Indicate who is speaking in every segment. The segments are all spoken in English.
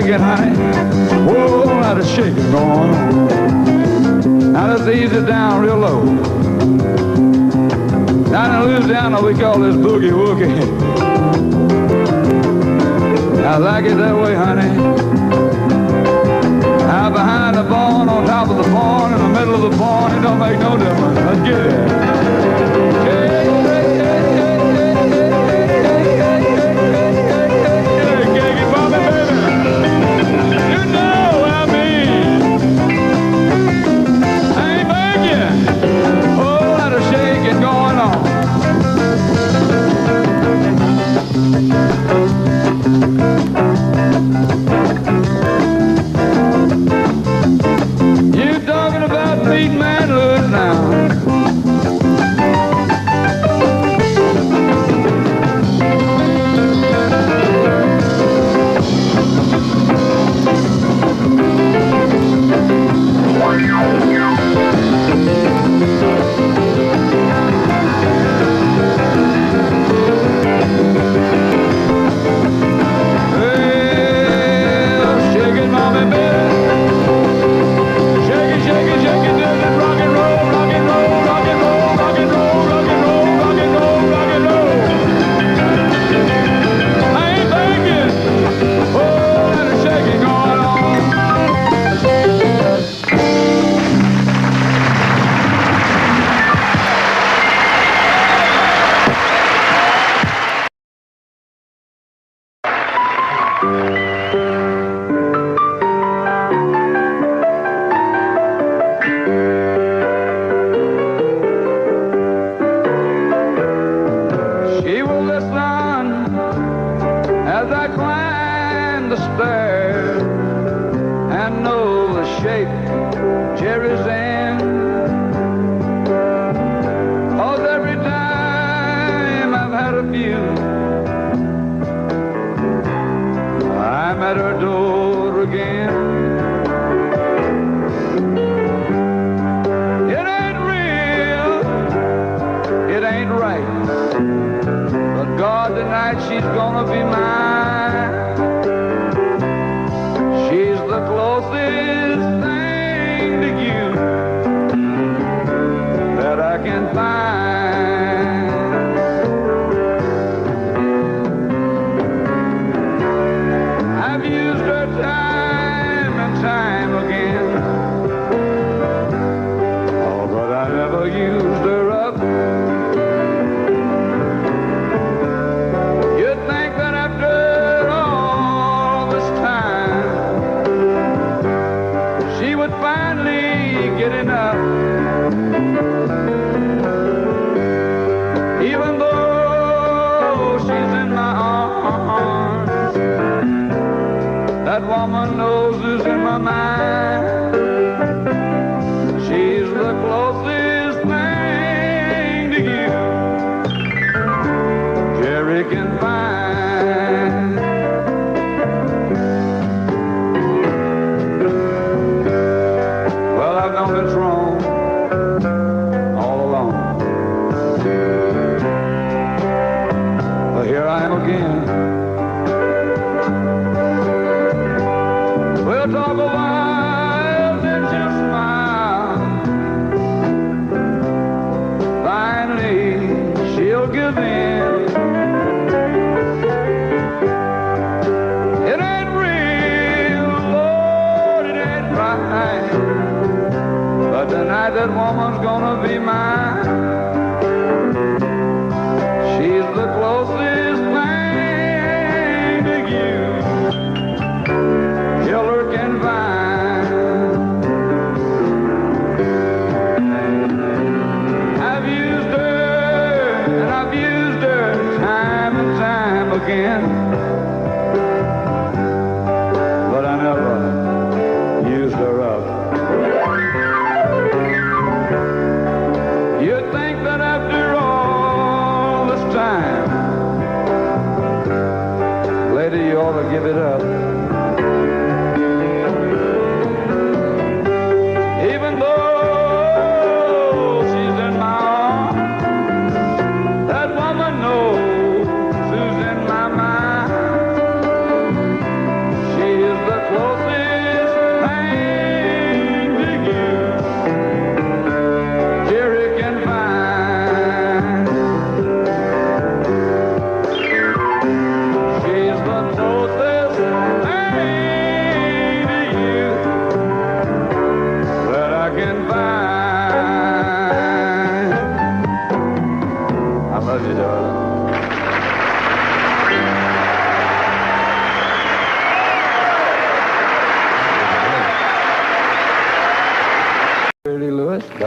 Speaker 1: shaking, honey. Whoa, lot of shaking going on. Now let's ease it down real low. Down in Louisiana, we call this boogie woogie. I like it that way, honey. Now behind the barn, on top of the barn, in the middle of the barn, it don't make no difference. Let's get it.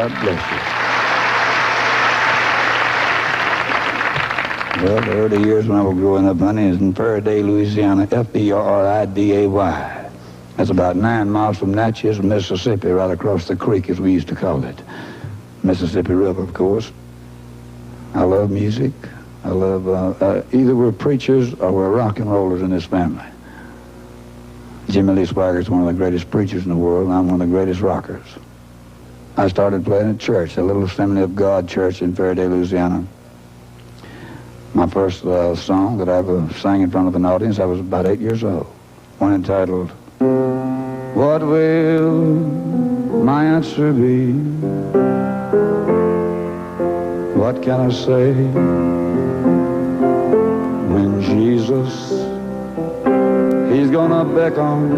Speaker 1: God bless you. Well, the early years when I was growing up, honey, is in Faraday, Louisiana, F-E-R-R-I-D-A-Y. That's about 9 miles from Natchez, Mississippi, right across the creek, as we used to call it. Mississippi River, of course. I love music. I love, either we're preachers or we're rock and rollers in this family. Jimmy Lee Swaggert's one of the greatest preachers in the world, and I'm one of the greatest rockers. I started playing at church, a little Assembly of God church in Faraday, Louisiana. My first song that I ever sang in front of an audience, I was about 8 years old. One entitled, What Will My Answer Be? What can I say when Jesus, He's gonna beckon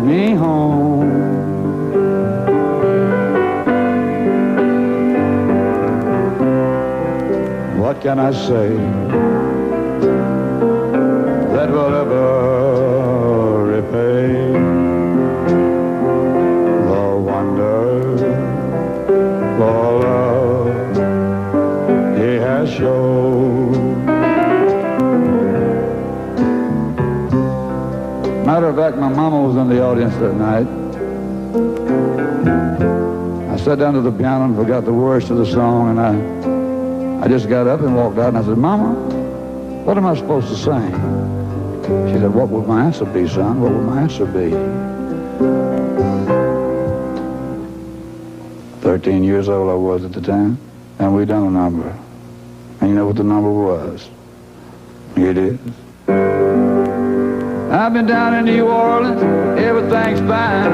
Speaker 1: me home? What can I say that will ever repay the wonderful love He has shown? Matter of fact, my mama was in the audience that night. I sat down to the piano and forgot the words to the song, and I just got up and walked out, and I said, Mama, what am I supposed to sing? She said, what would my answer be, son? What would my answer be? 13 years old I was at the time, and we done a number. And you know what the number was? It is. I've been down in New Orleans, everything's fine.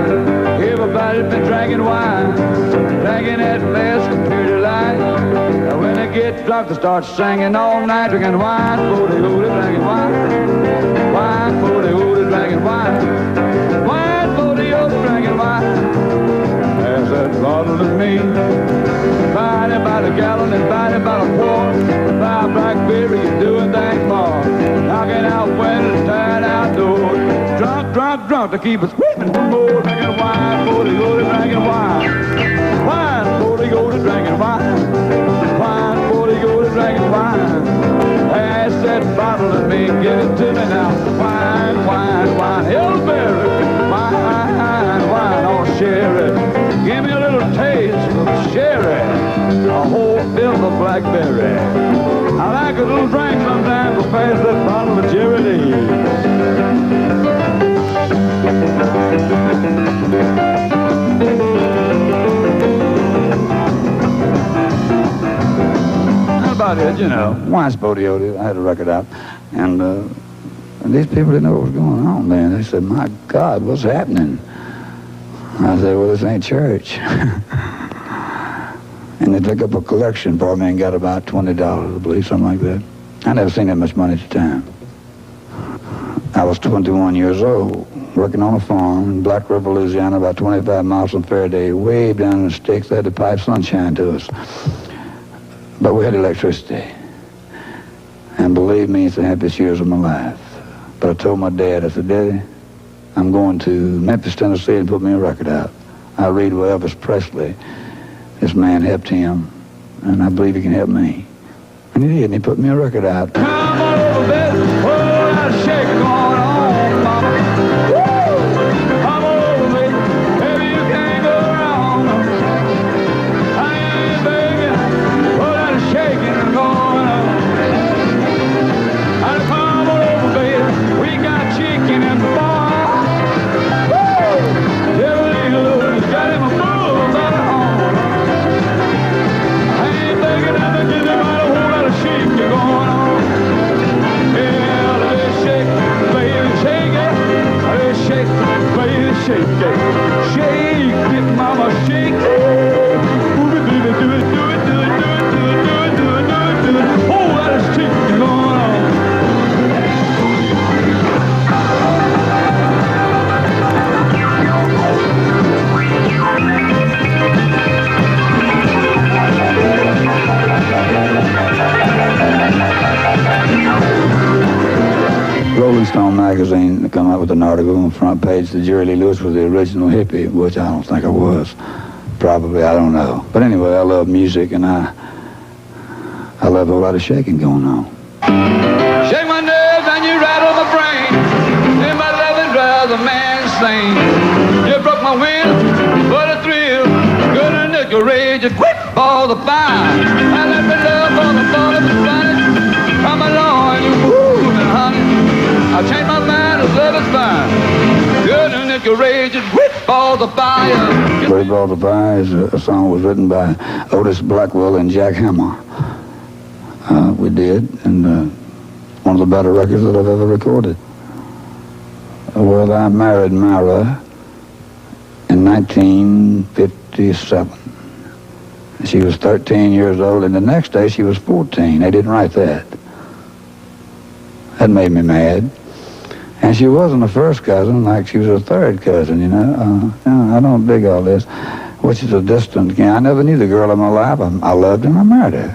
Speaker 1: Everybody's been drinking wine, drinking that fast and pretty light. And when they get drunk, they start singing all night, drinking wine, booty-hooty, drinking wine. Wine, booty-hooty, drinking wine. Wine, booty-hooty, drinking wine. Pass that bottle to me. Buy it by the gallon and buy it by the quart. Buy a blackberry, you're doing things more. Knocking out windows, tearing out doors. Drunk, drunk, drunk to keep us screaming for more. Drinking wine, booty-hooty, drinking wine. Wine, booty-hooty, drinking wine. Wine, booty-hooty, drinking wine. Pass that bottle to me, give it to me now. Wine, wine, wine, Hillsbury. Wine, wine, oh sherry. Give me a little taste of sherry. A whole fifth of blackberry. I like a little drink sometimes, but pass that bottle of Jerry Lee. About it, you know. Wine Spodiote, I had a record out, and these people didn't know what was going on, man. They said, my God, what's happening? I said, well, this ain't church. And they took up a collection for me and got about $20, I believe, something like that. I never seen that much money at the time. I was 21 years old, working on a farm in Black River, Louisiana, about 25 miles from Faraday, way down in the sticks. They had to pipe sunshine to us. But we had electricity. And believe me, it's the happiest years of my life. But I told my dad, I said, Daddy, I'm going to Memphis, Tennessee and put me a record out. I read with Elvis Presley. This man helped him, and I believe he can help me. And he did, and he put me a record out. Come on over, baby. Oh, that shake going on, mama. Woo! Come on over, baby. Baby, you can't go wrong. I ain't begging. Oh, that shaking going on. And come on over, baby. We got chicken and bar. Woo! Jerry Lou's got him a bull by the horn. I ain't begging, I'm a giving out a whole lot of shaking going on. Yeah, let it shake, baby, shake it. Let it shake, baby, shake it. Shake it, mama, shake it. Move it, baby, do it, do it, do it, do it, do it, do it, do it, do it, do it. Oh, that is shaking going on. Rolling Stone magazine come out with an article on the front page that Jerry Lee Lewis was the original hippie, which I don't think I was. probably, I don't know. But anyway, I love music, and I love a lot of shaking going on. Shake my nerves and you rattle my brain. In my loving drives a man insane. You broke my will, what a thrill. Gonna nick your rage and quit all the fire. I left my love for the thought of the sunny. Come along and you moving, honey. I changed my mind, as love is fine. Gonna nick your rage and quit all the fire. Quit all the fire is a song was written by Otis Blackwell and Jack Hammer. We did, and one of the better records that I've ever recorded. Well, I married Myra in 1957. She was 13 years old, and the next day she was 14. They didn't write that. That made me mad. And she wasn't a first cousin, like she was a third cousin, you know. I don't dig all this, which is a distant. I never knew the girl in my life. I loved her and I married her.